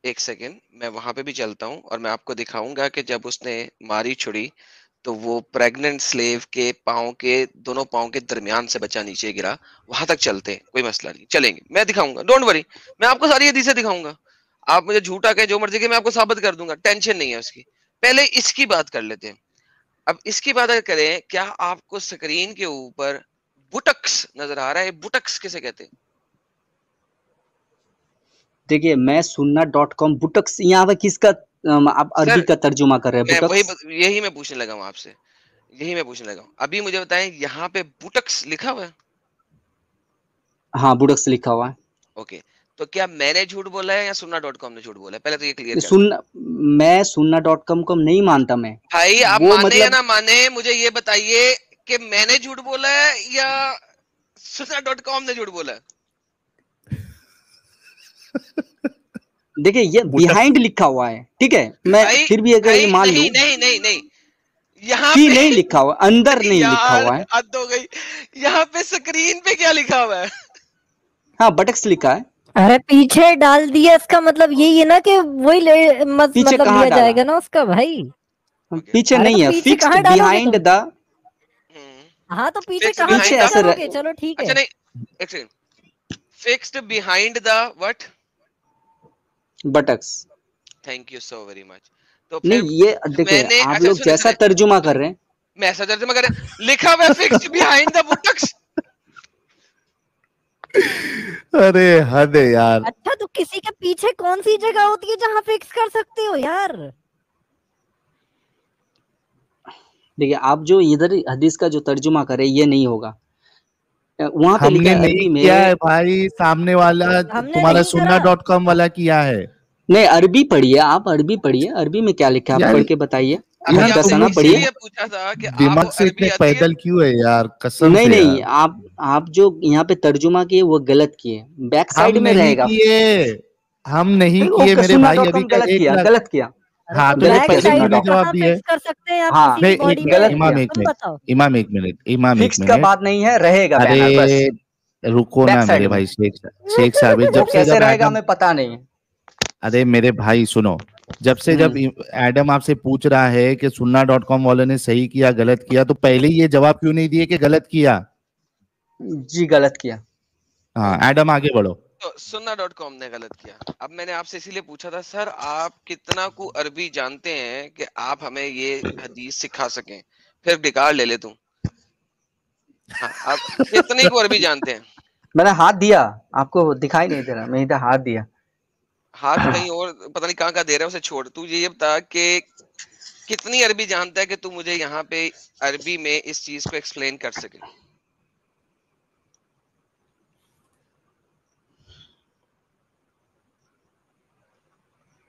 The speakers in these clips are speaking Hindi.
एक सेकेंड, मैं वहां पे भी चलता हूँ और मैं आपको दिखाऊंगा कि जब उसने मारी छुरी तो वो प्रेग्नेंट स्लेव के पाँव के, दोनों पाँव के दरमियान से बच्चा नीचे गिरा। वहां तक चलते हैं, कोई मसला नहीं, चलेंगे, मैं दिखाऊंगा, डोंट वरी। मैं आपको सारी हदीसें दिखाऊंगा, आप मुझे झूठा कहे जो मर्जी के, मैं आपको साबित कर दूंगा, टेंशन नहीं है उसकी। पहले इसकी बात कर लेते हैं। अब इसकी बात अगर करें, क्या आपको स्क्रीन के ऊपर बुटक्स नजर आ रहा है? बुटक्स किसे कहते हैं? देखिए, मैं सुन्ना.com बुटक्स यहाँ पे किसका आप अरबी सर का तर्जुमा कर रहे हैं? मैं वही बुटक्स। यही मैं पूछने लगा हूँ आपसे, यही मैं पूछने लगा हूँ। अभी मुझे बताएं, यहाँ पे बुटक्स लिखा हुआ है? हाँ, बुटक्स लिखा हुआ है। ओके, तो क्या मैंने झूठ बोला है या सुन्ना डॉट कॉम ने झूठ बोला है? पहले तो ये क्लियर कर दें। सुन मैं सुन्ना.com को नहीं मानता मैं। भाई आप वो माने या मतलब ना माने, मुझे ये बताइए कि मैंने झूठ बोला है या सुन्ना डॉट कॉम ने झूठ बोला है? देखिए, ये बुटक बिहाइंड लिखा हुआ है, ठीक है, मैं भाई फिर भी अगर ये भाई मान लूं नहीं नहीं नहीं नहीं, यहाँ कि पे नहीं लिखा हुआ, अंदर अरे नहीं लिखा यार हुआ है। हद हो गई, यहाँ पे स्क्रीन पे क्या लिखा हुआ है? हाँ, बटक्स लिखा है। अरे पीछे डाल दिया, इसका मतलब यही है ना कि वही पीछे मतलब कहाँ लिया डाला? जाएगा ना उसका भाई। ओके, पीछे अरे तो नहीं है, पीछे फिक्स्ड कहाँ डालोगे बिहाइंड तुम? द। हाँ तो पीछे फिक्स्ड कहाँ पीछे बिहाइंड पीछे द, ऐसे डालोगे? चलो ठीक अच्छा है। नहीं, एक second, fixed behind the what? Buttocks. Thank you so very much. तो फिर नहीं, ये देखिए, मैंने, आप अच्छा लोग सुने जैसा सुने तर्जुमा कर सुने, रहे हैं। मैं ऐसा तर्जुमा कर, लिखा हुआ फिक्स्ड बिहाइंड द बुटक्स। अरे हद है यार। अच्छा तो किसी के पीछे कौन सी जगह होती है जहाँ फिक्स कर सकते हो यार? देखिए, आप जो इधर हदीस का जो तर्जुमा कर रहे हैं, ये नहीं होगा। वहां पे लिखा हमने है नहीं अरबी किया है में। भाई, सामने वाला हमने तुम्हारा नहीं करा। सुन्ना.com वाला किया है। नहीं, अरबी पढ़िए, आप अरबी पढ़िए, अरबी में क्या लिखा है आप यार पढ़ के बताइए। अभी यार तुम आपसे मुहद्दसना लोग पढ़िए। इसीलिए पूछा था कि आपको दिमाग से अरबी इतने आती है। पैदल क्यों है यार, कसम नहीं से नहीं, यार। आप जो यहाँ पे तर्जुमा किए वो गलत किए, बैक हम साइड में नहीं रहेगा। किए, हम नहीं किए ओके, मेरे सुन्ना भाई, डॉट अभी कॉम का गलत एक किया, लाख। गलत किया, अरे हाँ तो मैंने गलत बैक किया पहले सुन्ना क्यों साइड में नहीं डॉट कॉम। जवाब कहाँ दिया है? फिक्स कर सकते हैं आप हाँ, किसी की बॉडी गलत में? इमाम किया। एक तुम मिनट, बताओ। इमाम एक मिनट, इमाम एक फिक्स्ड का मिनट। बात नहीं है, रहेगा अरे बैनर बस। रुको बैक ना मेरे साइड में भाई, शेख शेख साहब, वो जब से कैसे जब रहेगा एडम, हमें पता नहीं है। अरे मेरे भाई सुनो, जब से जब हम्म। एडम आपसे पूछ रहा है कि सुन्ना.com वाले ने सही किया गलत किया, तो पहले ही ये जवाब क्यों नहीं दिए कि गलत किया? जी, गलत किया। हाँ ओके, एडम आगे बढ़ो। तो सुन्ना डॉट कॉम ने गलत किया। अब मैंने आपसे इसीलिए पूछा था, सर आप कितना को अरबी जानते हैं कि आप हमें ये हदीस सिखा सकें? फिर बेकार ले ले तू। हाँ, आप कितने को अरबी जानते हैं? मैंने हाथ दिया, आपको दिखाई नहीं दे रहा, मैं इधर हाथ दिया। हाथ कहीं और, पता नहीं कहाँ का दे रहा है, उसे छोड़। तू ये बता कि कितनी अरबी जानता है कि तू मुझे यहाँ पे अरबी में इस चीज को एक्सप्लेन कर सके।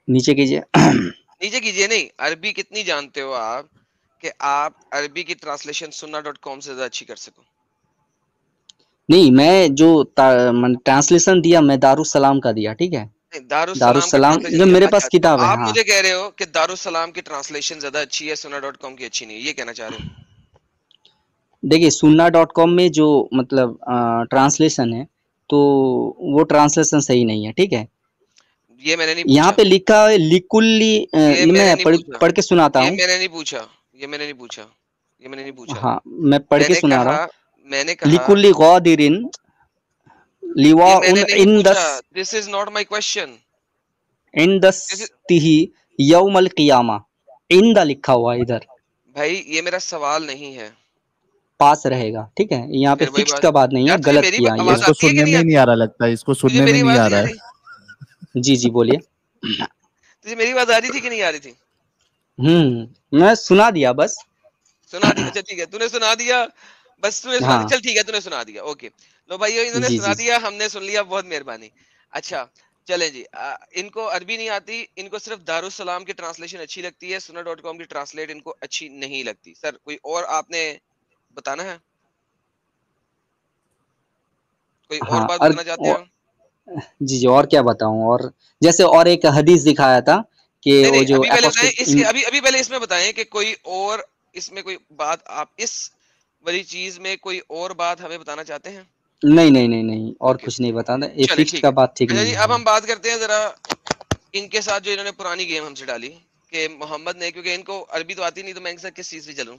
नीचे कीजिए। नीचे कीजिए नहीं, अरबी कितनी जानते हो आप कि आप अरबी की ट्रांसलेशन सुन्ना डॉट कॉम से ज्यादा अच्छी कर सको? नहीं, मैं जो ट्रांसलेशन दिया, मैं दारुसलाम का दिया, ठीक है। दारुसलाम का दारुसलाम ट्रांसलेशन जो दिया, मेरे अच्छा पास तो किताब है, आप हाँ। मुझे कह रहे हो कि दारुसलाम की ट्रांसलेशन ज्यादा अच्छी है, सुन्ना डॉट कॉम की अच्छी नहीं है, ये कहना चाह रहे हो? देखिए, सुन्ना.com में जो मतलब ट्रांसलेशन है, तो वो ट्रांसलेशन सही नहीं है, ठीक है। ये मैंने नहीं यहाँ पूछा, पे लिखा है लिकुल्ली, ये मैंने मैं नहीं पूछा, पढ़ के सुनाता ये हूँ। मैंने नहीं पूछा, ये मैंने नहीं पूछा, ये मैंने नहीं पूछा। हाँ, मैं पढ़ के मैंने सुना रहा कहा, हूँ। मैंने कहा, लिकुल्ली गौदिरिन ये लिवा मैंने उन नहीं इन पूछा, दस this is not my question. इन दस्तिही यौमल क़ियामा। इन द लिखा हुआ है इधर, भाई ये मेरा सवाल नहीं है। पास रहेगा, ठीक है। यहाँ पे फिर वही फिक्स्ड बात, का बात नहीं है, यार तुझे गलत मेरी किया ये आवाज लोग। इसको आती है कि सुनने नहीं में ही नहीं आती? आ रहा लगता है, इसको तुझे सुनने में मेरी नहीं आवाज आ नहीं रहा आ है। रही? जी जी, बोलिए। तुझे मेरी आवाज आ रही थी कि नहीं आ रही थी? मैं सुना दिया बस। सुना दी, अच्छा ठीक है, तूने सुना दिया, बस तूने सुना दिया, हाँ। चल ठीक है, तूने सुना दिया, ओके। लो भाई इन्होंने जी सुना जी। दिया, हमने सुन लिया, बहुत मेहरबानी। अच्छा चले जी, इनको अरबी नहीं आती, इनको सिर्फ दारुसलाम की ट्रांसलेशन अच्छी लगती है, सुन्ना डॉट कॉम की ट्रांसलेट इनको अच्छी नहीं लगती। सर कोई और आपने बताना है, कोई और हाँ, बात बताना चाहते हैं? जी जी, और क्या बताऊं? और जैसे और एक हदीस दिखाया था कि नहीं वो नहीं, जो अभी पहले बताएं इसके, अपोस्टेट। अभी अभी पहले इसमें बताएं कि कोई और, इसमें कोई बात आप इस वाली चीज में कोई और बात हमें बताना चाहते हैं? नहीं नहीं नहीं नहीं, और ओके कुछ नहीं बताना, ये चले फिक्स्ड ठीक का है। बात ठीक अच्छा नहीं जी, है। अब हम बात करते हैं जरा इनके साथ जो इन्होंने पुरानी गेम हमसे डाली कि मोहम्मद ने, क्योंकि इनको अरबी तो आती नहीं, तो मैं इनके साथ किस चीज से चलूं।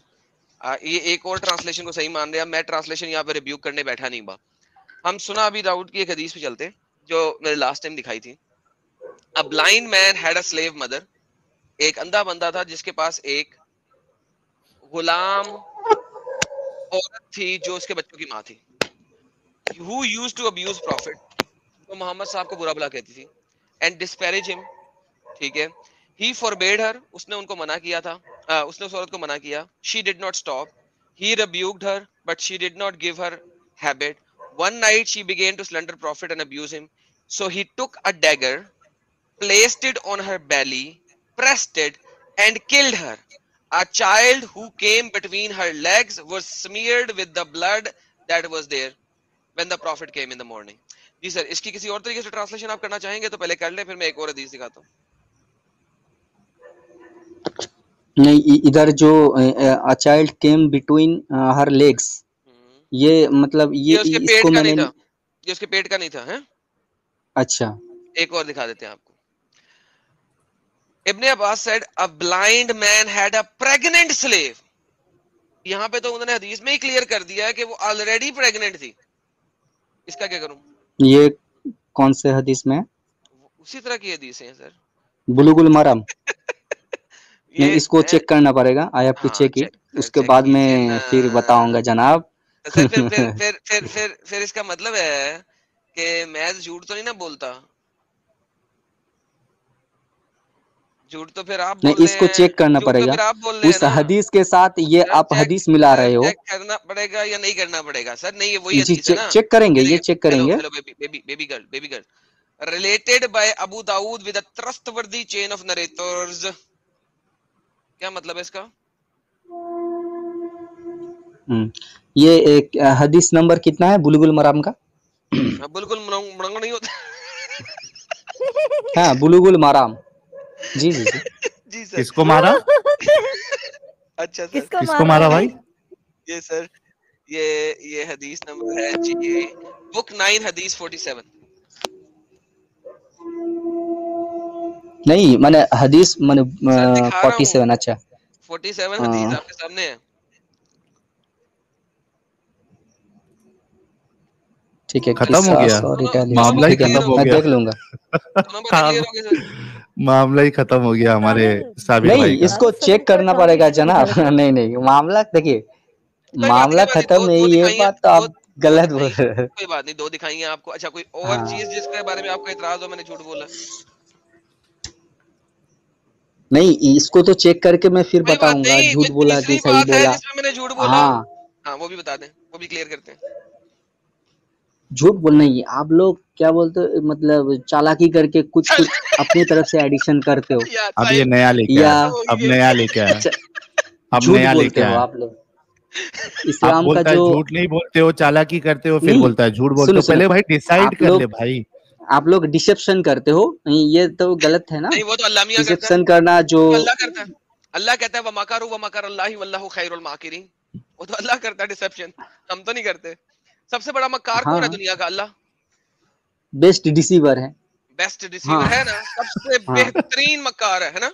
ये एक और ट्रांसलेशन को सही मान रहे हैं, मैं ट्रांसलेशन यहाँ पे रिव्यू करने बैठा नहीं बा। हम सुना अभी दाऊद की एक हदीस पे चलते जो मैंने लास्ट टाइम दिखाई थी। A blind man had a slave mother, एक अंधा बंदा था जिसके पास एक गुलाम औरत थी जो उसके बच्चों की माँ थी। Who used to abuse profit, तो मोहम्मद साहब को बुरा भला कहती थी। एंड डिस्पैरेज हिम, ठीक है। ही फॉरबेड हर, उसने उनको मना किया था, उसने उस औरत को मना किया। She did not stop, he rebuked her but she did not give her habit. One night she began to slander prophet and abuse him, so he took a dagger, placed it on her belly, pressed it and killed her. A child who came between her legs was smeared with the blood that was there when the prophet came in the morning. जी सर, इसकी किसी और तरीके से ट्रांसलेशन आप करना चाहेंगे तो पहले कर ले, फिर मैं एक और हदीस दिखाता हूँ। नहीं, इधर जो a child came between her legs, ये मतलब ये उसके पेट इसको का नहीं मैंने था, ये उसके पेट का नहीं था, हैं? अच्छा, एक और दिखा देते हैं आपको। इब्ने Abbas said a blind man had a pregnant slave. यहाँ पे तो उन्होंने हदीस में ही क्लियर कर दिया है कि वो ऑलरेडी प्रेग्नेंट थी। इसका क्या करूं? ये कौन से हदीस में? उसी तरह की हदीस है सर। बुलुगुल मरम। नहीं, ये इसको चेक करना पड़ेगा, आई हैव टू हाँ, चेक इट, उसके चेक बाद कीजिए ना। मैं फिर बताऊंगा जनाब। तो सर फिर इसका मतलब है कि मैं झूठ तो नहीं ना बोलता। झूठ तो फिर आप नहीं, बोल रहे इसको हैं, चेक करना झूठ तो पड़ेगा फिर आप बोल रहे हैं उस ना हदीस के साथ, ये सर। आप हदीस मिला रहे हो। चेक करना पड़ेगा या नहीं करना पड़ेगा सर? नहीं, ये वही जी, हदीस है ना। चेक करेंगे, ये ये देखिए, चेक हेलो करेंगे। Hello baby girl related by Abu Dawood with a trustworthy chain of narrators. क्या मतलब है इसका? ये एक हदीस नंबर कितना है बुलुगुल मराम का? बिल्कुल मरंग नहीं होता। हाँ, बुलुगुल मराम। जी जी जी। जी सर। किसको मारा? अच्छा सर, किसको किसको मारा मारा है? भाई? ये सर, ये हदीस नंबर है जी, बुक 9 हदीस 47। नहीं, मैंने हदीस मैंने सर दिखा रहा हूँ, 47। अच्छा 47 हदीस हाँ, आपके सामने है। ठीक है, खत्म हो किसास गया, और दोनों रिटेलिएशन, मामला ही ठीक है, क्लियर खत्म हो हो मैं गए, गया। देख लूंगा। दोनों बातें क्लियर हो गई सर। मामला ही खत्म हो गया हमारे साबिर नहीं, भाई का। इसको सर चेक इनका करना पड़ेगा ट्रांसलेशन जनाब। गलत है। नहीं नहीं, मामला देखिए, कोई बात नहीं, मामला कोई बात नहीं, खत्म दो है, दो ये दिखाई है, बात तो दो आप दो गलत बोल दिखाई है, रहे हैं। कोई बात नहीं, दो दिखाई हैं आपको। अच्छा, कोई और हाँ, चीज जिसके बारे में आपको इतराज हो मैंने झूठ बोला? नहीं, इसको तो चेक करके मैं फिर कोई बात बताऊंगा नहीं, झूठ कोई बोला कि तीसरी सही बात है बोला। जिसमें मैंने झूठ बोला। हाँ, हाँ, वो भी बता दें, वो भी क्लियर करते हैं। झूठ बोलना ही आप लोग क्या बोलते हो, मतलब चालाकी करके कुछ चल कुछ अपनी तरफ से एडिशन करते हो, यार अब ये साहिल, नया लेके या आया, खत्म होगी अब गेम। नया लेके आया, च- अब झूठ नया बोलते लेके हो आया। आप लोग। आप इस्लाम का बोलता है जो झूठ नहीं बोलते हो, चालाकी करते हो, फिर नहीं, बोलता है झूठ बोलते सुनो हो। सुनो, पहले भाई डिसाइड आप कर ले लोग भाई। आप लोग डिसेप्शन करते हो, ये तो गलत है ना। नहीं, वो तो अल्लाह मियां करता है, डिसेप्शन करना जो वो तो अल्लाह करता है। अल्लाह कहता है वमकरू वमकर अल्लाहि वल्लाहु खैरुल माकिरीन। वो तो अल्लाह करता है डिसेप्शन, हम तो नहीं करते। सबसे बड़ा मक्कार कौन है हाँ, दुनिया का? अल्लाह। बेस्ट डिसीवर है। बेस्ट हाँ डिसीवर है ना, सबसे हाँ, बेहतरीन मक्कार है ना।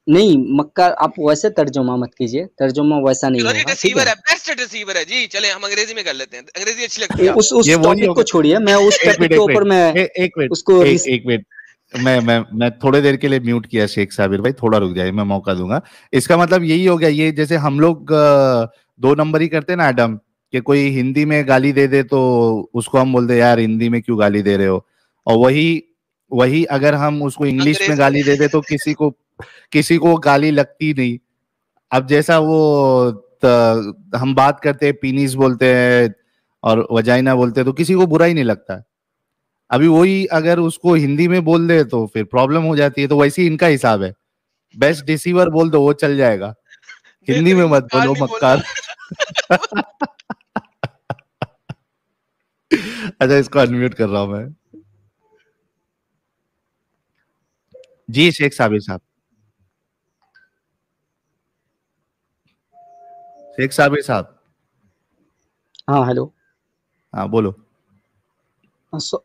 नहीं मक्का आप वैसे तर्जुमा मत कीजिए, तर्जुमा वैसा नहीं सॉरी, होगा, ठीक डिसीवर है। है, बेस्ट डिसीवर है जी। चले हम अंग्रेजी में कर लेते हैं, अंग्रेजी अच्छी लगती है उस ये वही टॉपिक हो को गया। छोड़िए, मैं उस एक टॉपिक मिनट, के एक मिनट, ऊपर मैं एक मिनट, उसको एक मिनट। मैं थोड़े देर के लिए म्यूट किया शेख साबिर भाई, थोड़ा रुक जाइए, मैं मौका दूंगा। इसका मतलब यही हो गया, ये जैसे हम लोग दो नंबर ही करते हैं ना एडम, कि कोई हिंदी में गाली दे दे तो उसको हम बोलते हैं यार हिंदी में क्यों गाली दे रहे हो, और वही वही अगर हम उसको इंग्लिश में अंग्रेजी में। गाली दे दे तो किसी को गाली लगती नहीं। अब जैसा वो हम बात करते हैं, पीनिस बोलते हैं और वजाइना बोलते हैं तो किसी को बुरा ही नहीं लगता। अभी वही अगर उसको हिंदी में बोल दे तो फिर प्रॉब्लम हो जाती है। तो वैसे ही इनका हिसाब है, बेस्ट डिसीवर बोल दो वो चल जाएगा, हिंदी में बेहतरीन मत मक्कार बोलो नहीं बोलना। मक्कार। अच्छा, इसको अनम्यूट कर रहा हूं मैं। जी शेख साबिर साहब, शेख साबिर साहब, हाँ हेलो। हाँ बोलो। सो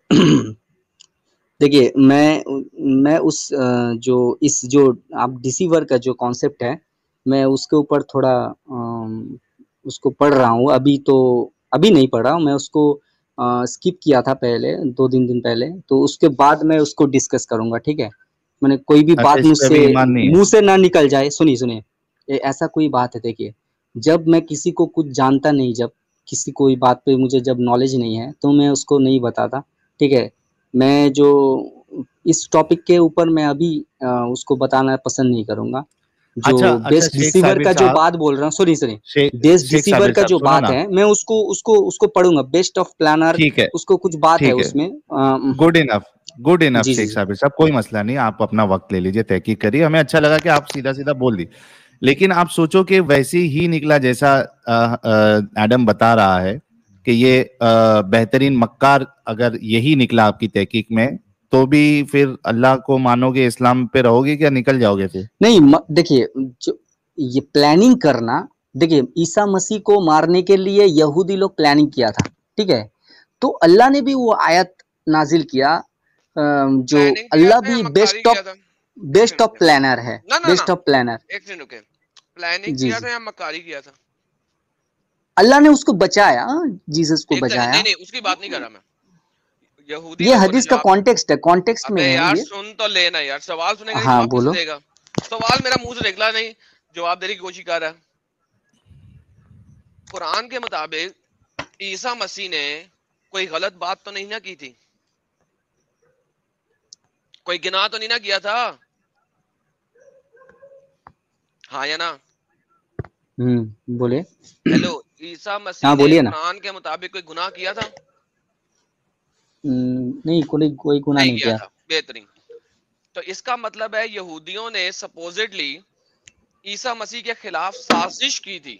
देखिए मैं उस जो इस जो आप डिसीवर का जो कॉन्सेप्ट है, मैं उसके ऊपर थोड़ा उसको पढ़ रहा हूँ। अभी नहीं पढ़ा हूँ, मैं उसको स्किप किया था पहले 2-3 दिन पहले, तो उसके बाद मैं उसको डिस्कस करूँगा, ठीक है? मैंने कोई भी अच्छा, बात इस पे मुझसे भी ईमान नहीं है। मुँह से ना निकल जाए, सुनिए, ऐसा कोई बात है देखिए, जब मैं किसी को कुछ जानता नहीं, जब किसी कोई बात पे मुझे जब नॉलेज नहीं है, तो मैं उसको नहीं बताता, ठीक है? मैं जो इस टॉपिक के ऊपर मैं अभी उसको बताना पसंद नहीं करूँगा। जो अच्छा, अच्छा बेस्ट शेख डिसीवर साबिर का जो साहब, बात बोल रहा हूँ, सुनिए, शेख बेस्ट शेख डिसीवर साबिर का साहब जो सुनो बात ना। है, मैं उसको पढ़ूँगा, बेस्ट ऑफ प्लानर, ठीक है, उसको कुछ बात है ठीक है। उसमें गुड इनफ, गुड इनफ जी, शेख जी। साबिर साहब, कोई मसला नहीं, आप अपना वक्त ले लीजिए, तहकीक करिए। हमें अच्छा लगा कि आप सीधा सीधा बोल दी। लेकिन आप सोचो कि वैसे ही निकला जैसा एडम बता रहा है कि ये बेहतरीन मक्कार अगर यही निकला आपकी तहकीक में, तो भी फिर अल्लाह को मानोगे, इस्लाम पे रहोगे, क्या निकल जाओगे फिर? नहीं देखिए, जो ये प्लानिंग करना, देखिए ईसा मसीह को मारने के लिए यहूदी लोग प्लानिंग किया था, ठीक है? तो अल्लाह ने भी वो आयत नाजिल किया, जो प्लानिंग किया अल्लाह था या भी मक्कारी किया था? एक बेस्ट सेकंड ऑफ रुके। प्लानर है, ना ना ना, बेस्ट ऑफ प्लानर। एक सेकंड रुके। प्लानिंग जी, किया जी। था या मक्कारी किया था? अल्लाह ने उसको बचाया, जीसस को एक सेकंड, बचाया। नहीं नहीं, उसकी बात नहीं कर रहा मैं। यहूदी ये लोगों ने हदीस जो का कॉन्टेक्स्ट है, कॉन्टेक्स्ट में अबे है यार ये। सुन तो लेना यार, सवाल सुनेगा नहीं हाँ, जवाब कैसे बोलो। देगा? सवाल मेरा मुंह से निकला नहीं, जवाब देने की कोशिश कर रहा है। कुरान के मुताबिक ईसा मसीह ने कोई गलत बात तो नहीं ना की थी, कोई गुनाह तो नहीं ना किया था, हाँ या ना? बोले। हेलो, ईसा मसीह हाँ, ने बोलिए ना। कुरान के मुताबिक कोई गुनाह किया था? नहीं, कोई कोई गुनाह नहीं नहीं किया किया। था, बेहतरीन। तो इसका मतलब है यहूदियों ने सपोजिटली ईसा मसीह के खिलाफ साजिश की थी,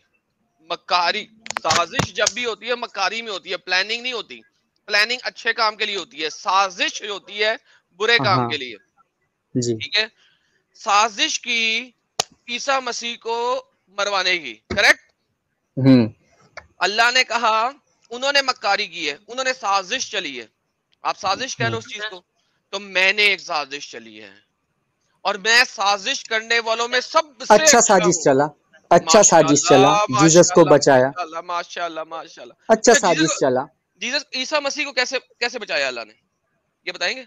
मक्कारी। साजिश जब भी होती है मक्कारी में होती है, प्लानिंग नहीं होती। प्लानिंग अच्छे काम के लिए होती है, साजिश होती है बुरे काम के हाँ लिए। जी। ठीक है, साजिश की ईसा मसीह को मरवाने की, करेक्ट? हम्म अल्लाह ने कहा उन्होंने मक्कारी की है, उन्होंने साजिश चली है, आप साजिश कह लो उस चीज को। तो मैंने एक साजिश चली है और मैं साजिश करने वालों में सबसे अच्छा अच्छा साजिश हूँ। चला, अच्छा साजिश चला, माशाल्लाह जीसस को माशाल्लाह बचाया। माशाल्लाह माशाल्लाह माशाल्लाह। अच्छा अच्छा, साजिश जीसस चला। जीसस ईसा मसीह को कैसे कैसे बचाया अल्लाह ने, ये बताएंगे?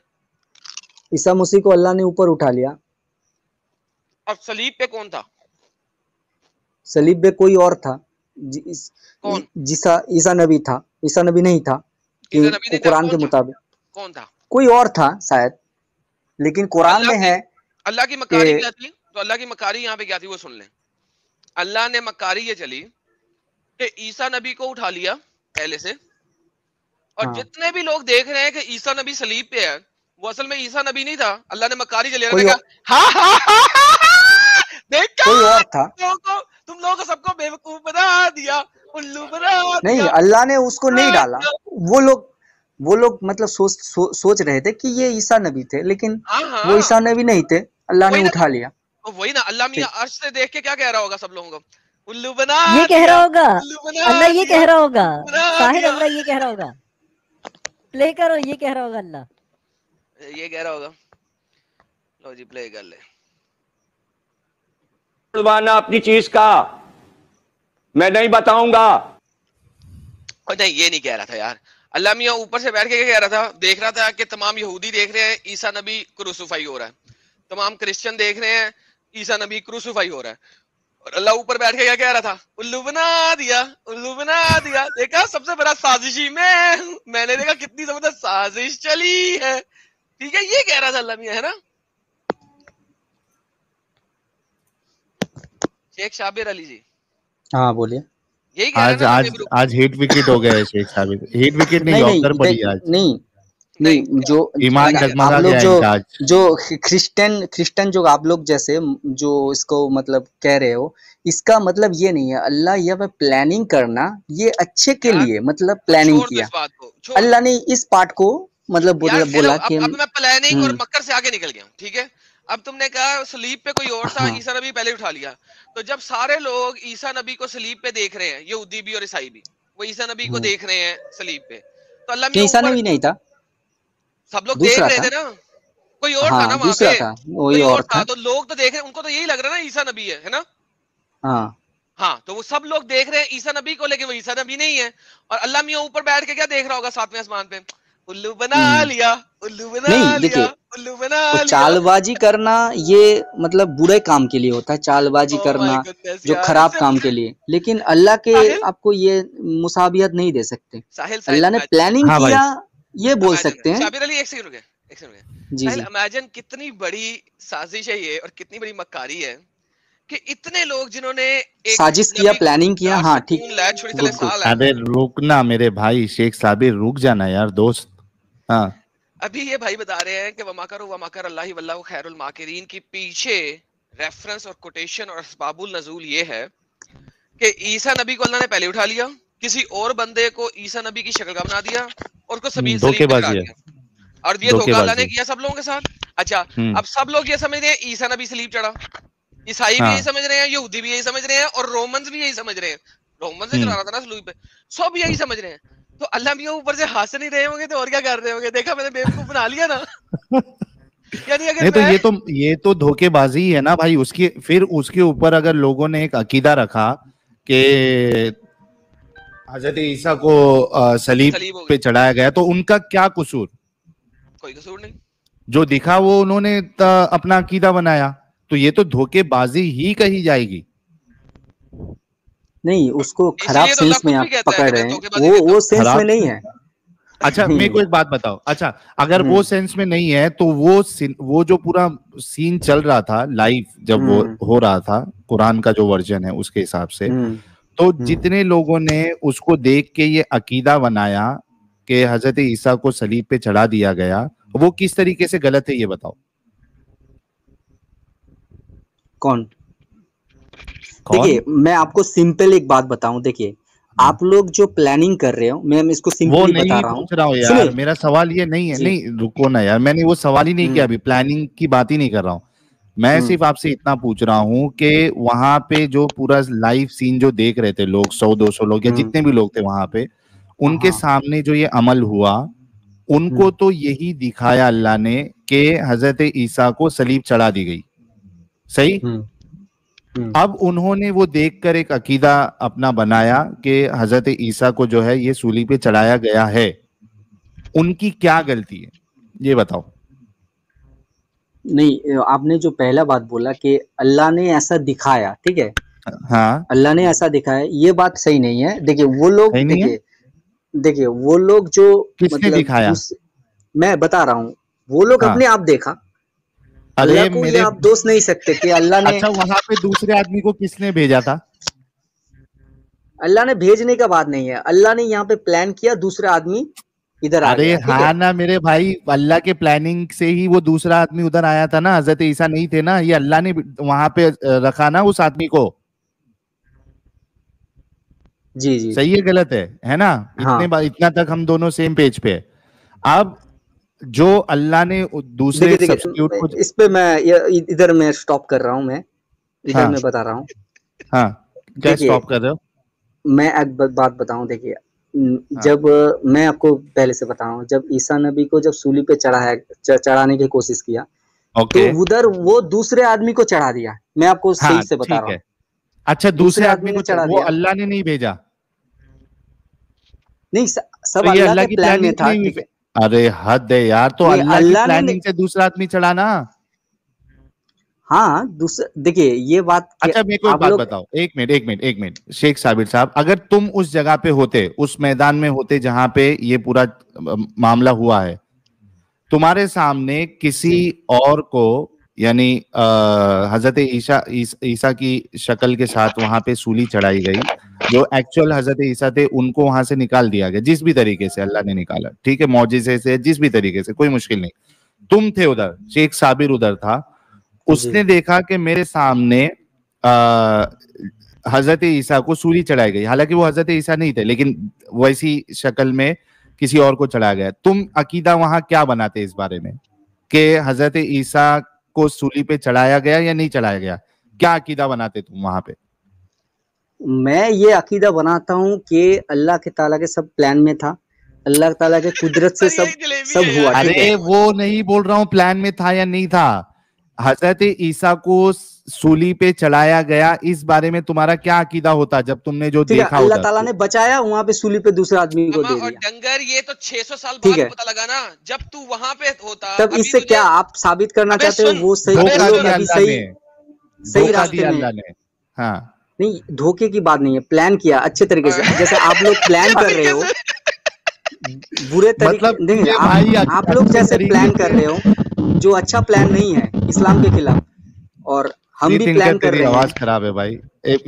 ईसा मसीह को अल्लाह ने ऊपर उठा लिया। और सलीब पे कौन था? सलीब पे कोई और था। जी- इस- कौन? जीसा ईसा नबी था। ईसा नबी नहीं था ईसा कि नबी नहीं था, कुरान के कौन था? मुताबिक कौन था? कोई और था शायद, लेकिन तो कुरान में है अल्लाह की कि मकारी क्या थी? तो अल्लाह की मकारी यहाँ पे क्या थी वो सुन लें। अल्लाह ने मकारी ये चली कि ईसा नबी को उठा लिया पहले से, और हाँ, जितने भी लोग देख रहे हैं कि ईसा नबी सलीब पे है, वो असल में ईसा नबी नहीं था, अल्लाह ने मकारी चली। कोई कहा हाँ हाँ हाँ देखा, कोई और था। तुम लोगों को सबको बेवकूफ बना दिया, उल्लू बना नहीं, दिया, अल्लाह ने उसको नहीं बना डाला। दिया। वो लोग मतलब सोच रहे थे कि ये ईसा नबी थे, लेकिन हाँ वो हाँ, ईसा नबी नहीं थे। अल्लाह ने वही ना, उठा लिया। तो वही ना, अल्लाह मियां ठीक। अर्श से देख के क्या कह रहा होगा सब लोगों को? उल्लू बना ये कह दिया, रहा होगा, उल्लू बना अल्लाह ये दिया, कह रहा होगा, उल्लू बना साहिर दिया। अल्लाह ये कह रहा होगा, प्ले करो, ये कह रहा होगा अल्लाह। ये कह रहा होगा, लो जी प्ले कर ले। खुलवाना अपनी चीज का, मैं नहीं बताऊंगा। और नहीं, ये नहीं कह रहा था यार। अल्लाह मियां ऊपर से बैठ के क्या कह रहा था? देख रहा था कि तमाम यहूदी देख रहे हैं ईसा नबी क्रूसिफाई हो रहा है, तमाम क्रिश्चियन देख रहे हैं ईसा नबी क्रूसिफाई हो रहा है, और अल्लाह ऊपर बैठ के क्या कह रहा था? उल्लू बना दिया, उल्लू बना दिया। देखा, सबसे बड़ा साजिशी में मैंने देखा कितनी जबरदस्त साजिश चली है। ठीक है, ये कह रहा था अल्लाह मियां, है ना? शेख शाबिर अली जी, हाँ, बोलिए। यही कह रहा है आज ना अल्लाह आज मियां भी? आज हिट विकेट हो गए शेख साबिर, हिट विकेट नहीं, नहीं, नहीं, यॉर्कर पड़ी आज। नहीं, नहीं, नहीं, जो अल्लाह ईमान क्या कहता है? आप डगमगा लोग गया जो इनका आज। जो क्रिश्चियन जो आप लोग जैसे जो इसको मतलब कह रहे हो, इसका मतलब ये नहीं है। अल्लाह ये प्लानिंग करना, ये अच्छे के यार लिए मतलब तो प्लानिंग छोड़ दो किया। इस बात को, छोड़ अल्लाह दो ने इस पार्ट को मतलब यार। हेलो, बोला कि अब मैं प्लानिंग और हम्म मक्कर से आगे निकल गया हूँ, ठीक है? अब तुमने कहा सलीब पे कोई और था, हाँ, ईसा नबी पहले उठा लिया। तो जब सारे लोग ईसा नबी को सलीब पे देख रहे हैं, यहूदी भी और ईसाई भी, वो ईसा नबी को हम्म देख रहे हैं सलीब पे, तो अल्लाह नहीं, मियां ईसा ऊपर, नबी नहीं था। सब लोग देख दूसरा रहे था। थे ना, कोई और था हाँ ना वहां दूसरा पे, था, वही कोई और और था, था। तो लोग तो देख रहे हैं, उनको तो यही लग रहा है ना ईसा नबी है ना। हाँ हाँ, तो वो सब लोग देख रहे हैं ईसा नबी को, लेकिन वो ईसा नबी नहीं है। और अल्लाह मियां ऊपर बैठ के क्या देख रहा होगा सातवें आसमान पे? उल्लू बना हम्म। लिया, उल्लू बना नहीं लिया, देखिए, उल्लू बना वो लिया। चालबाजी करना ये मतलब बुरे काम के लिए होता है, चालबाजी ओ माय करना गुडनेस जो यार, खराब इससे काम के लिए, लेकिन अल्लाह के साहिल, आपको ये मुसाबियत नहीं दे सकते। साहिल, साहिल अल्लाह ने इमेजिन, प्लानिंग हाँ भाई। किया ये बोल इमेजिन सकते हैं। शाबिर अली, एक सेकंड रुके, एक सेकंड रुके। जी साहिल जी। इमेजिन कितनी बड़ी साजिश है ये, और कितनी बड़ी मक्कारी है कि इतने लोग जिन्होंने एक साजिश किया, नबी को प्लानिंग किया, यार हाँ ठीक। सुकून लै छोड़ी तले गुड गुड। साल है। अरे रुकना मेरे भाई शेख साबिर, रुक जाना यार दोस्त। हाँ अभी ये भाई बता रहे हैं कि वमाकर अल्लाह वल्लाहु खैरुल माकिरीन की पीछे रेफरेंस और कोटेशन और असबाबुल नजूल ये है कि ईसा नबी को अल्लाह ने पहले उठा लिया, किसी और बंदे को ईसा नबी की शक्ल का बना दिया और उसको सलीब पे चढ़ा धोखेबाजी है, दिया। और ये धोखा अल्लाह धोखेबाजी ने है। किया सब लोगों के साथ। अच्छा, हम्म। अब सब लोग ये समझ रहे हैं ईसा नबी सलीब चढ़ा, ईसाई भी यही हाँ। समझ रहे हैं, यहूदी भी यही समझ रहे हैं, और रोमन्स भी यही समझ रहे हैं। रोमन से चढ़ा हम्म। रहा था ना सलीब पे, सब यही समझ रहे हैं। तो अल्लाह भी ऊपर से हंस नहीं रहे होंगे तो और क्या कर रहे होंगे? देखा, मैंने बेवकूफ बना लिया ना। यानी अगर नहीं तो मैं, ये तो धोखेबाजी ही है ना भाई उसकी। फिर उसके ऊपर अगर लोगों ने एक अकीदा रखा कि हजरत ईसा को सलीब सलीब हो पे गई, चढ़ाया गया, तो उनका क्या कसूर? कोई कसूर नहीं। जो दिखा वो उन्होंने अपना अकीदा बनाया, तो ये तो धोखेबाजी ही कही जाएगी। नहीं, उसको खराब इसलिए तो अल्लाह सेंस में खुद भी आप कहता है पकड़ कि रहे मैं हैं, धोखेबाजी देता वो हूँ। सेंस में खराब। नहीं है। अच्छा मेरे को एक बात बताओ, अच्छा अगर वो हम्म सेंस में नहीं है तो वो जो पूरा सीन चल रहा था लाइव, जब वो हम्म हो रहा था, कुरान का जो वर्जन है उसके हिसाब से, हम्म तो हम्म। जितने लोगों ने उसको देख के ये अकीदा बनाया कि हजरत ईसा को सलीब पे चढ़ा दिया गया, वो किस तरीके से गलत है ये बताओ। कौन? कौन? देखिए, मैं आपको सिंपल एक बात बताऊं, देखिए आप लोग जो प्लानिंग कर रहे हो, मैं इसको वो सिंपली बता नहीं रहा हूँ। पूछ रहा हूँ यार, सुनिए मेरा सवाल ये नहीं है। जी। नहीं रुको ना यार, मैंने वो सवाल ही नहीं किया, हम्म अभी प्लानिंग की बात ही नहीं कर रहा हूँ। मैं हम्म सिर्फ आपसे इतना पूछ रहा हूँ कि वहां पे जो पूरा लाइव सीन जो देख रहे थे लोग, 100-200 लोग या हम्म। जितने भी लोग थे वहां पे, उनके हाँ। सामने जो ये अमल हुआ, उनको तो यही दिखाया अल्लाह ने कि हजरत ईसा को सलीब चढ़ा दी गई, सही। अब उन्होंने वो देखकर एक अकीदा अपना बनाया कि हजरत ईसा को जो है ये सूली पे चढ़ाया गया है। उनकी क्या गलती है ये बताओ। नहीं, आपने जो पहला बात बोला कि अल्लाह ने ऐसा दिखाया, ठीक है, हाँ अल्लाह ने ऐसा दिखाया, ये बात सही नहीं है। देखिए वो लोग, सही नहीं है। देखिए वो लोग जो किसने मतलब दिखाया? मैं बता रहा हूँ, वो लोग हाँ। अपने आप देखा। अल्लाह अरे को ये मेरे, आप दोष नहीं सकते कि अल्लाह ने, अच्छा वहां पे दूसरे आदमी को किसने भेजा था? अल्लाह ने भेजने का बात नहीं है, अल्लाह ने यहाँ पे प्लान किया, दूसरा आदमी इधर आ अरे गया, ठीक है। हाँ ना मेरे भाई, अल्लाह के प्लानिंग से ही वो दूसरा आदमी उधर आया था ना, हजरत ईसा नहीं थे ना, ये अल्लाह ने वहां पे रखा ना उस आदमी को। जी जी। सही है गलत है ना? हाँ इतना तक हम दोनों सेम पेज पे है। अब जो अल्लाह ने दूसरे देखिए सब्स्टिट्यूट देखिए, को, इस पे मैं इधर मैं स्टॉप कर रहा हूँ, मैं इधर हाँ मैं बता रहा हूँ। हाँ क्या देखिए स्टॉप कर रहे हो? मैं एक बात बताऊं, देखिए हाँ जब मैं आपको पहले से बताऊं, जब ईसा नबी को जब सूली पे चढ़ाने की कोशिश किया, तो ओके। उधर वो दूसरे आदमी को चढ़ा दिया। मैं आपको सही हाँ से बता ठीक रहा हूँ, है। अच्छा दूसरे दूसरे आदमी आदमी ने को चढ़ा वो दिया। अल्लाह ने नहीं भेजा? नहीं, तो सब ये अल्लाह अल्लाह के की प्लान में प्लानिंग था, नहीं हुई ठीक है। अरे हद है यार, तो नहीं, अल्लाह की अल्लाह ने प्लानिंग से दूसरा आदमी चढ़ाना। हाँ दूसरा, देखिए ये बात कि अच्छा मेरे को एक आप बात लोग, बताओ, एक मिनट शेख साबिर साहब, अगर तुम उस जगह पे होते, उस मैदान में होते जहां पे ये पूरा मामला हुआ है, तुम्हारे सामने किसी और को, यानी हजरत ईसा की शक्ल के साथ वहां पे सूली चढ़ाई गई, जो एक्चुअल हजरत ईसा थे उनको वहां से निकाल दिया गया, जिस भी तरीके से अल्लाह ने निकाला, ठीक है, मौजिज़े से, जिस भी तरीके से, कोई मुश्किल नहीं। तुम थे उधर, शेख साबिर उधर था, जी उसने देखा कि मेरे सामने हजरत ईसा को सूली चढ़ाई गई, हालांकि वो हजरत ईसा नहीं थे, लेकिन वैसी शक्ल में किसी और को चढ़ाया गया। तुम अकीदा वहां क्या बनाते इस बारे में कि हजरत ईसा को सूली पे चढ़ाया गया या नहीं चढ़ाया गया? क्या अकीदा बनाते तुम वहां पे? मैं ये अकीदा बनाता हूँ कि अल्लाह के ताला के सब प्लान में था, अल्लाह ताला के कुदरत से और यही सब जलेबी सब है हुआ, यार। ठीक है। अरे वो नहीं बोल रहा हूँ प्लान में था या नहीं था। हजरत ईसा को सूली पे चढ़ाया गया, इस बारे में तुम्हारा क्या अकीदा होता जब तुमने जो ठीक है, देखा अल्लाह उधर? ताला ने बचाया, वहां पे सूली पे दूसरे आदमी को अमा दे और दिया, डंगर, ये तो 600 साल ठीक बाद है। पता लगा ना, जब तू वहां पे होता। तब अभी इससे तुझे क्या आप साबित करना अबे चाहते हो? सुन, वो सही, अबे वो धोखा लोग दिया अभी अल्लाह सही ने, सही धोखा रास्ते दिया में अल्लाह हैं। ने। हाँ नहीं, धोखे की बात नहीं है, प्लान किया अच्छे तरीके से। जैसे आप लोग प्लान अच्छे कर रहे हो, तरीके बुरे तरीके मतलब नहीं, ये भाई आप लोग अच्छे जैसे तरीके प्लान कर से। रहे हो जो अच्छा प्लान नहीं है इस्लाम के खिलाफ, और हम भी तीर्थंकर प्लान कर तेरी रहे आवाज हैं, खराब है भाई।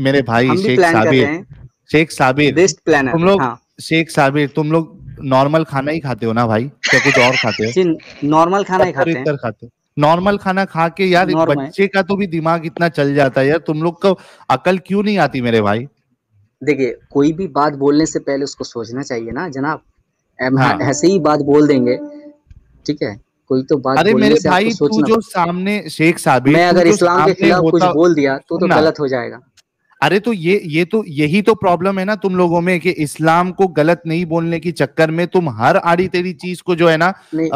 मेरे भाई हम भी शेख प्लान कर साबिर, रहे हैं, शेख साबिर, बेस्ट प्लानर। तुम लोग, हाँ शेख साबिर तुम लोग नॉर्मल खाना ही खाते हो ना भाई, क्या कुछ और खाते हो? जी, नॉर्मल खाना ही कट्टर खाते हैं, इतर खाते हो? नॉर्मल खाना खा के यार नॉर्मल। बच्चे का तो भी दिमाग इतना चल जाता है यार, तुम लोग को अकल क्यों नहीं आती मेरे भाई? देखिए, कोई भी बात बोलने से पहले उसको सोचना चाहिए ना जनाब। हाँ ऐसे ही बात बोल देंगे, ठीक है? कोई तो बात अरे बोलने मेरे से आपको भाई तू सोचना। जो सामने, शेख साबिर मैं तू अगर जो इस्लाम के सामने खिलाफ कुछ होता, बोल दिया तो सुन ना। गलत हो जाएगा। अरे तो ये तो यही तो प्रॉब्लम है ना तुम लोगों में, कि इस्लाम को गलत नहीं बोलने की चक्कर में तुम हर आड़ी तेरी चीज को जो है ना नहीं,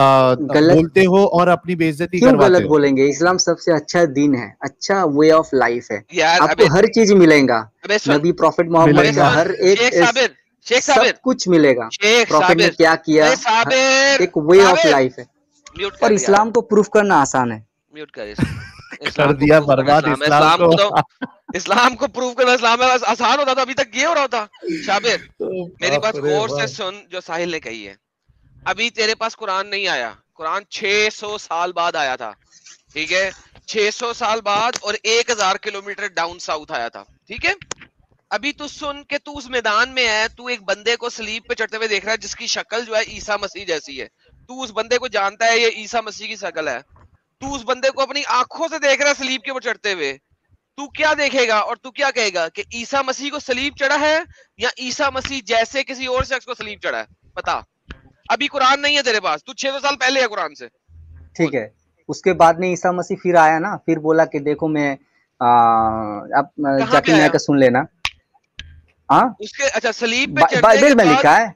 गलत बोलते हो और अपनी बेइज्जती क्यों करवाते गलत हो। बोलेंगे? इस्लाम सबसे अच्छा दीन है, अच्छा वे ऑफ लाइफ है। यार। आपको अबे हर चीज मिलेगा, अबे सुन, नबी प्रॉफिट मोहम्मद अबे का मिलेगा। सुन, हर शेख एक साबिर, शेख सब साबिर, कुछ मिलेगा। शेख प्रॉफिट ने साबिर, क्या किया, अरे साबिर, एक वे ऑफ साबिर, लाइफ है, म्यूट और कर यार, इस्लाम को प्रूफ करना आसान है। म्यूट कर इसको। कर इस्लाम को दिया प्रूव करना बर्बाद इस्लाम है, इस्लाम इस्लाम को। को तो, इस्लाम को प्रूव करना इस्लाम है, बस आसान होता था, अभी तक ये हो रहा था। शाबिर, मेरी बात बाप रे गौर से बाप। सुन, जो साहिल ने कही है। अभी तेरे पास कुरान नहीं आया, कुरान 600 साल बाद आया था, ठीक है? 600 साल बाद, और 1000 किलोमीटर डाउन साउथ आया था, ठीक है? अभी तू सुन के, तू उस मैदान में है, तू एक बंदे को सलीब पे चढ़ते हुए देख रहा है जिसकी शक्ल जो है ईसा मसीह जैसी है। तू उस बंदे को जानता है ये ईसा मसीह की शक्ल है। तू उस बंदे को अपनी आंखों से देख रहा है सलीब के ऊपर चढ़ते हुए। तू क्या देखेगा और तू क्या कहेगा कि ईसा मसीह को सलीब चढ़ा है या ईसा मसीह जैसे किसी और शख्स को सलीब चढ़ा है? बता। अभी कुरान नहीं है तेरे पास, तू 600 साल पहले है कुरान से। ठीक है, उसके बाद में ईसा मसीह फिर आया ना, फिर बोला कि देखो मैं आप कहाँ पे जाकिर आया नायक का सुन लेना। हाँ, उसके? अच्छा, सलीब पे चढ़ने बाइबल के में बाद। लिखा है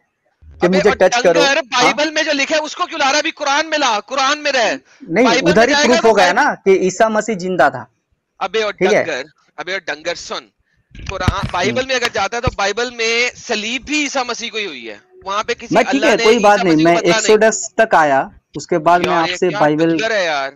कि अबे मुझे और टच करो। डंगर, हाँ? बाइबल में जो लिखा है उसको क्यों ला रहा है? अभी कुरान में ला, कुरान में रह। नहीं, बाइबल में उधर ही जाएगा प्रूफ तो हो गया बाइबल। ना कि ईसा मसीह जिंदा था। अबे और ठीक है। डंगर, अबे और डंगर सुन, कुरान बाइबल में अगर जाता है तो बाइबल में सलीब भी ईसा मसीह को ही हुई है। वहां पे किसी मैं ठीक अल्लाह है, ने कोई बात ईसा नहीं, मसीह को मैं बदला नहीं। एक्सोडस तक आया, उसके बाद मैं यार ये आपसे क्या बाइबल। डंगर है यार।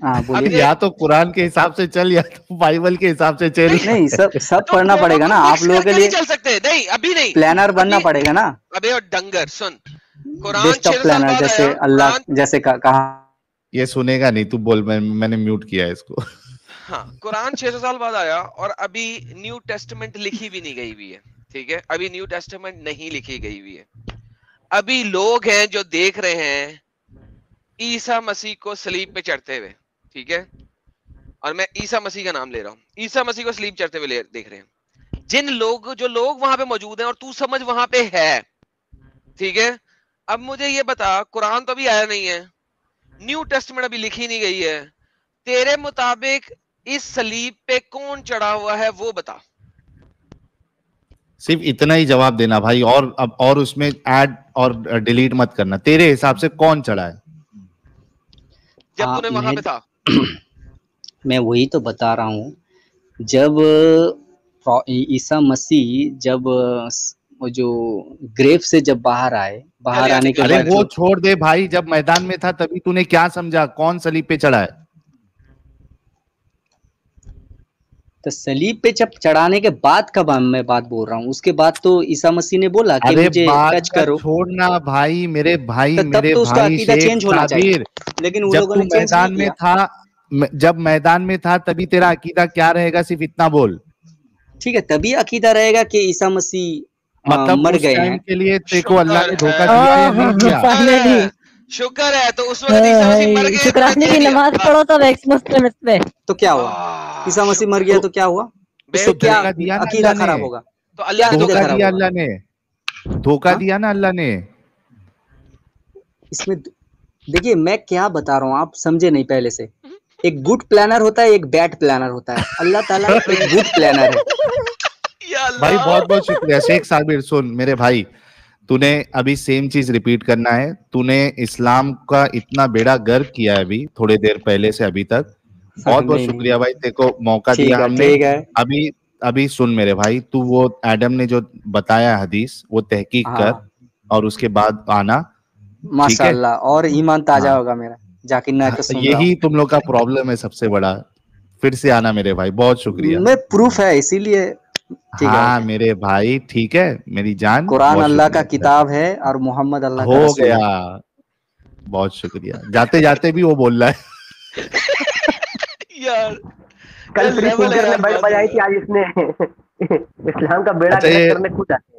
हाँ अब बोलिए। ये या तो कुरान के हिसाब से चल या तो बाइबल के हिसाब से चल। नहीं, सब तो पढ़ना दोनों पड़ेगा को ना आप मिक्स लोगों के करके नहीं लिए, चल सकते। नहीं अभी नहीं, प्लानर बनना अभी। पड़ेगा ना, अबे और डंगर सुन, कुरान बेस्ट ऑफ 600 साल प्लानर, बाद जैसे आया अल्लाह कुरान। जैसे कहा। ये सुनेगा नहीं, तू बोल, मैंने म्यूट किया है इसको। हाँ, कुरान 600 साल बाद आया और अभी न्यू टेस्टामेंट लिखी भी नहीं गई हुई है, ठीक है? अभी न्यू टेस्टामेंट नहीं लिखी गई हुई है। अभी लोग हैं जो देख रहे हैं ईसा मसीह को सलीब पे चढ़ते हुए, ठीक है? और मैं ईसा मसीह का नाम ले रहा हूँ, ईसा मसीह को सलीब चढ़ते हुए देख रहे हैं। जो लोग वहां पे मौजूद हैं, और तू समझ वहां पे है, ठीक है? अब मुझे ये बता, कुरान तो अभी आया नहीं है, न्यू टेस्टामेंट अभी लिखी नहीं गई है, तेरे मुताबिक इस सलीब पे कौन चढ़ा हुआ है वो बता। सिर्फ इतना ही जवाब देना भाई, और अब और उसमें ऐड और डिलीट मत करना। तेरे हिसाब से कौन चढ़ा है? जब तूने वहां पे था। मैं वही तो बता रहा हूँ, जब ईसा मसीह जब वो जो ग्रेव से जब बाहर आए, बाहर आने के अरे बाद वो छोड़ दे भाई, जब मैदान में था तभी तूने क्या समझा, कौन सलीब पे चढ़ा है? तो सलीब पे जब चढ़ाने के बाद का मैं बात बोल रहा हूँ, उसके बाद तो ईसा मसीह ने बोला कि अरे मुझे बात टच का करो। छोड़ना भाई, मेरे भाई, तो तब मेरे तो उसका भाई अकीदा शेख चेंज होना चाहिए, साबिर, लेकिन वो जब लोगों तू ने चेंज मैदान नहीं में किया। था, जब मैदान में था तभी तेरा अकीदा क्या रहेगा, सिर्फ इतना बोल। ठीक है, तभी अकीदा रहेगा कि ईसा मसीह मतलब मर उस गए टाइम हैं। के लिए तेरे को अल्लाह ने शुक्र धोखा है। दिया या नहीं दिया? फाइनली शुक्र है, तो उस वक्त ईसा मसीह मर गए, शुक्राने की नमाज पढ़ो तब एक्समस पे। तो क्या हुआ? ईसा मसीह मर गया तो क्या हुआ? उससे तो क्या धोखा दिया ना अकीदा अल्लाह ने। खराब होगा? तो अल्लाह क्या ने अकीदा धोखा खराब दिया होगा? अल्लाह ने, धोखा हाँ? दिया ना अल्लाह ने। इसमें देखिए, मैं क्या बता रहा हूँ, आप समझे नहीं पहले से। एक गुड प्लानर होता है, एक बैड प्लानर होता है। अल्लाह ताला एक गुड प्लानर है। या भाई अल्लाह। बहुत बहुत शुक्रिया शेख साबिर। सुन मेरे भाई, तूने अभी सेम चीज रिपीट करना है। तूने इस्लाम का इतना बेड़ा गर्क किया है अभी थोड़ी देर पहले से अभी तक। बहुत बहुत नहीं, शुक्रिया भाई, तेरे को मौका ठीक दिया है, हमने। ठीक है। अभी अभी सुन मेरे भाई, तू वो एडम ने जो बताया हदीस वो तहकीक कर हाँ, और उसके बाद आना, ठीक है? माशाल्लाह, और ईमान ताजा हाँ। होगा मेरा। जाकिर नायक को सुन रहा यही हूँ। तुम लोग का प्रॉब्लम है सबसे बड़ा। फिर से आना मेरे भाई, बहुत शुक्रिया। मैं प्रूफ है इसीलिए। ठीक है, हाँ ओके। मेरे भाई, ठीक है मेरी जान, कुरान बहुत अल्लाह का शुक्रिया। किताब है और मोहम्मद अल्लाह का हो रसूल गया, है। बहुत शुक्रिया। जाते जाते भी वो बोल रहा है। यार कल यार फ्री लेवल है सिंगर ने यार बैंड बात बजाई का। थी, आज इसने इस्लाम का बेड़ा अच्छा गर्क ये करने खुद आए।